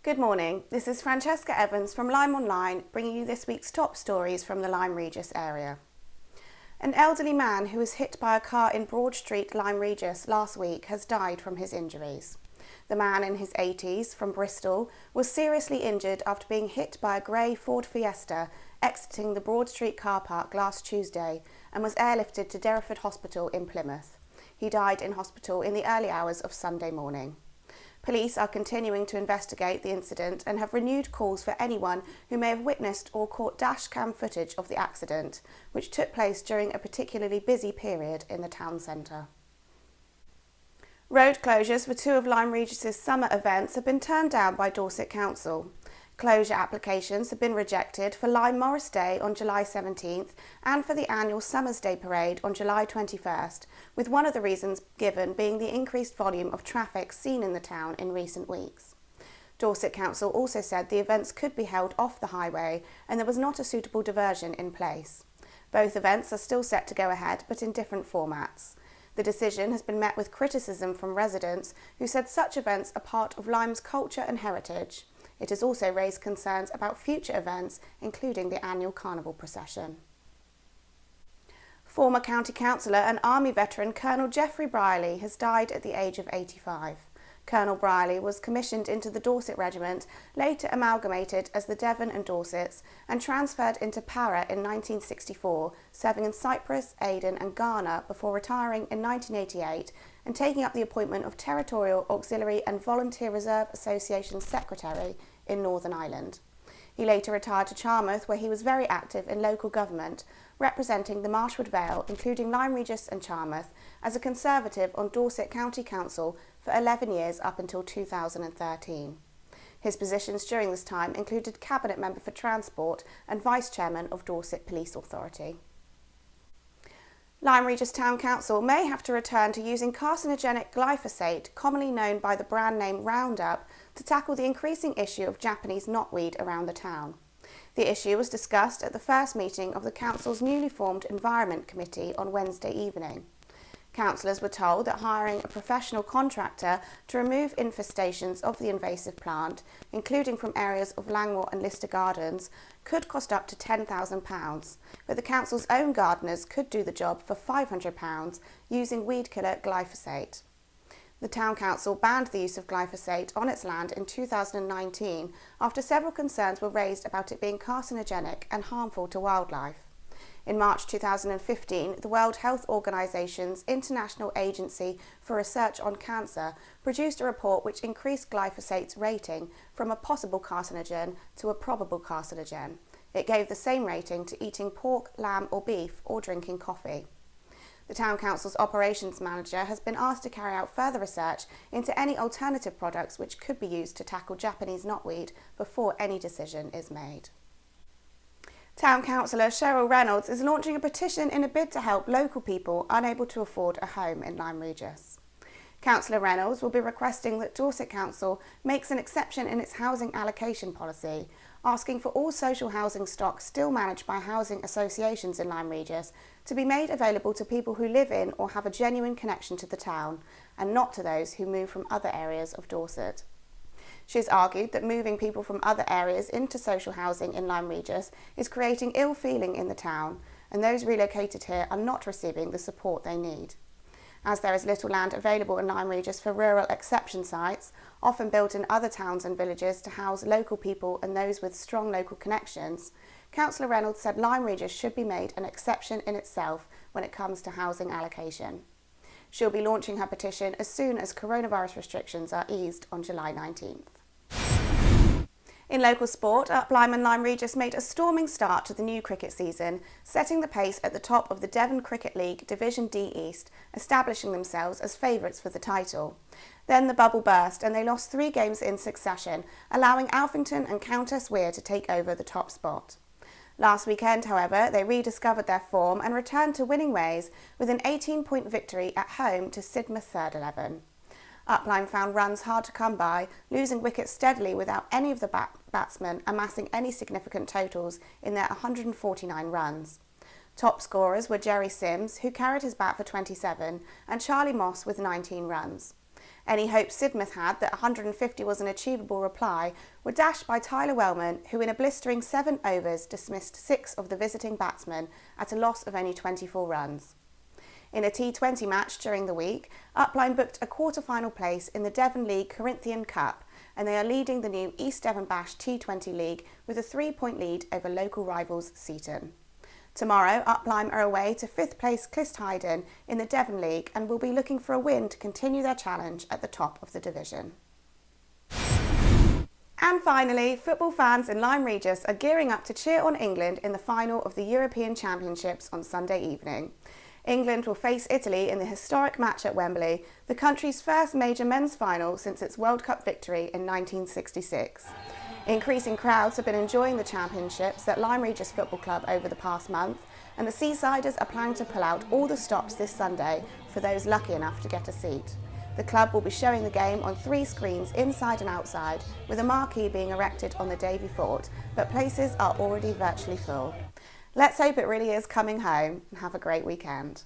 Good morning, this is Francesca Evans from LymeOnline bringing you this week's top stories from the Lyme Regis area. An elderly man who was hit by a car in Broad Street, Lyme Regis last week has died from his injuries. The man in his 80s from Bristol was seriously injured after being hit by a grey Ford Fiesta exiting the Broad Street car park last Tuesday and was airlifted to Derriford Hospital in Plymouth. He died in hospital in the early hours of Sunday morning. Police are continuing to investigate the incident and have renewed calls for anyone who may have witnessed or caught dashcam footage of the accident, which took place during a particularly busy period in the town centre. Road closures for two of Lyme Regis's summer events have been turned down by Dorset Council. Closure applications have been rejected for Lyme Morris Day on July 17th and for the annual Summer's Day Parade on July 21st, with one of the reasons given being the increased volume of traffic seen in the town in recent weeks. Dorset Council also said the events could be held off the highway and there was not a suitable diversion in place. Both events are still set to go ahead, but in different formats. The decision has been met with criticism from residents who said such events are part of Lyme's culture and heritage. It has also raised concerns about future events, including the annual carnival procession. Former county councillor and army veteran Colonel Geoffrey Brierley has died at the age of 85. Colonel Brierley was commissioned into the Dorset Regiment, later amalgamated as the Devon and Dorsets, and transferred into Para in 1964, serving in Cyprus, Aden and Ghana before retiring in 1988 and taking up the appointment of Territorial Auxiliary and Volunteer Reserve Association Secretary in Northern Ireland. He later retired to Charmouth, where he was very active in local government, representing the Marshwood Vale, including Lyme Regis and Charmouth, as a Conservative on Dorset County Council for 11 years up until 2013. His positions during this time included Cabinet Member for Transport and Vice Chairman of Dorset Police Authority. Lyme Regis Town Council may have to return to using carcinogenic glyphosate, commonly known by the brand name Roundup, to tackle the increasing issue of Japanese knotweed around the town. The issue was discussed at the first meeting of the Council's newly formed Environment Committee on Wednesday evening. Councillors were told that hiring a professional contractor to remove infestations of the invasive plant, including from areas of Langmore and Lister Gardens, could cost up to £10,000, but the Council's own gardeners could do the job for £500 using weed killer glyphosate. The Town Council banned the use of glyphosate on its land in 2019 after several concerns were raised about it being carcinogenic and harmful to wildlife. In March 2015, the World Health Organization's International Agency for Research on Cancer produced a report which increased glyphosate's rating from a possible carcinogen to a probable carcinogen. It gave the same rating to eating pork, lamb or beef or drinking coffee. The Town Council's operations manager has been asked to carry out further research into any alternative products which could be used to tackle Japanese knotweed before any decision is made. Town Councillor Cheryl Reynolds is launching a petition in a bid to help local people unable to afford a home in Lyme Regis. Councillor Reynolds will be requesting that Dorset Council makes an exception in its housing allocation policy, asking for all social housing stock still managed by housing associations in Lyme Regis to be made available to people who live in or have a genuine connection to the town, and not to those who move from other areas of Dorset. She has argued that moving people from other areas into social housing in Lyme Regis is creating ill feeling in the town, and those relocated here are not receiving the support they need. As there is little land available in Lyme Regis for rural exception sites, often built in other towns and villages to house local people and those with strong local connections, Councillor Reynolds said Lyme Regis should be made an exception in itself when it comes to housing allocation. She'll be launching her petition as soon as coronavirus restrictions are eased on July 19th. In local sport, Lyme and Lyme Regis made a storming start to the new cricket season, setting the pace at the top of the Devon Cricket League Division D East, establishing themselves as favourites for the title. Then the bubble burst and they lost 3 games in succession, allowing Alphington and Countess Weir to take over the top spot. Last weekend, however, they rediscovered their form and returned to winning ways with an 18-point victory at home to Sidmouth Third 11. Lyme found runs hard to come by, losing wickets steadily without any of the batsmen amassing any significant totals in their 149 runs. Top scorers were Jerry Sims, who carried his bat for 27, and Charlie Moss with 19 runs. Any hopes Sidmouth had that 150 was an achievable reply were dashed by Tyler Wellman, who in a blistering 7 overs dismissed 6 of the visiting batsmen at a loss of only 24 runs. In a T20 match during the week, Upline booked a quarter-final place in the Devon League Corinthian Cup, and they are leading the new East Devon Bash T20 League with a 3-point lead over local rivals Seaton. Tomorrow, Upline are away to 5th place Clistheiden in the Devon League and will be looking for a win to continue their challenge at the top of the division. And finally, football fans in Lyme Regis are gearing up to cheer on England in the final of the European Championships on Sunday evening. England will face Italy in the historic match at Wembley, the country's first major men's final since its World Cup victory in 1966. Increasing crowds have been enjoying the championships at Lyme Regis Football Club over the past month, and the Seasiders are planning to pull out all the stops this Sunday for those lucky enough to get a seat. The club will be showing the game on 3 screens inside and outside, with a marquee being erected on the Davy Fort, but places are already virtually full. Let's hope it really is coming home, and have a great weekend.